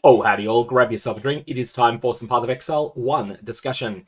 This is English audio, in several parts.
Oh, howdy all, grab yourself a drink. It is time for some PathOfExile 1 discussion.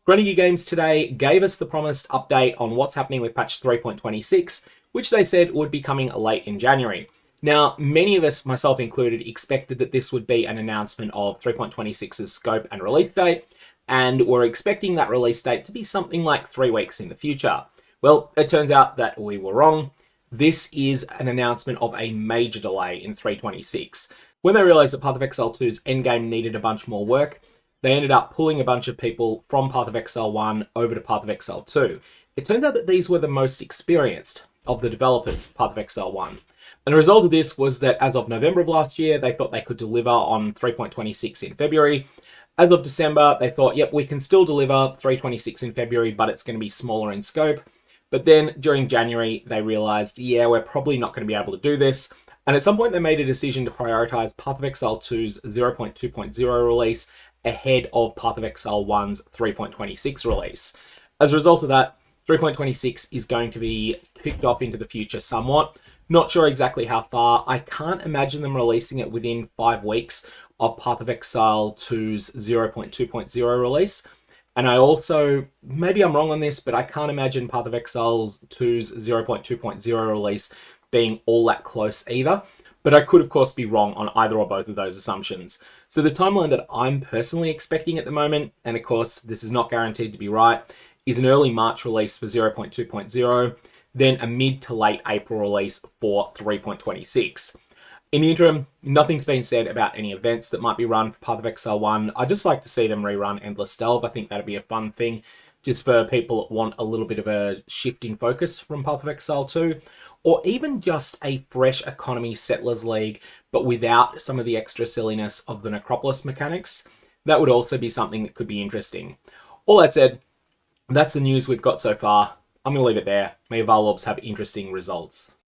Grungy Games today gave us the promised update on what's happening with patch 3.26, which they said would be coming late in January. Now, many of us, myself included, expected that this would be an announcement of 3.26's scope and release date, and were expecting that release date to be something like 3 weeks in the future. Well, it turns out that we were wrong. This is an announcement of a major delay in 3.26. When they realized that PathOfExile 2's endgame needed a bunch more work, they ended up pulling a bunch of people from PathOfExile 1 over to PathOfExile 2. It turns out that these were the most experienced of the developers of PathOfExile 1. And the result of this was that as of November of last year, they thought they could deliver on 3.26 in February. As of December, they thought, yep, we can still deliver 3.26 in February, but it's going to be smaller in scope. But then during January, they realized, yeah, we're probably not going to be able to do this. And at some point, they made a decision to prioritize PathOfExile 2's 0.2.0 release ahead of PathOfExile 1's 3.26 release. As a result of that, 3.26 is going to be kicked off into the future somewhat. Not sure exactly how far. I can't imagine them releasing it within 5 weeks of PathOfExile 2's 0.2.0 release. And I also, maybe I'm wrong on this, but I can't imagine PathOfExile 2's 0.2.0 release being all that close either. But I could, of course, be wrong on either or both of those assumptions. So the timeline that I'm personally expecting at the moment, and of course, this is not guaranteed to be right, is an early March release for 0.2.0, then a mid to late April release for 3.26. In the interim, nothing's been said about any events that might be run for PathOfExile 1. I'd just like to see them rerun Endless Delve. I think that'd be a fun thing, just for people that want a little bit of a shift in focus from PathOfExile 2, or even just a fresh economy Settlers League, but without some of the extra silliness of the Necropolis mechanics. That would also be something that could be interesting. All that said, that's the news we've got so far. I'm going to leave it there. May Whelps have interesting results.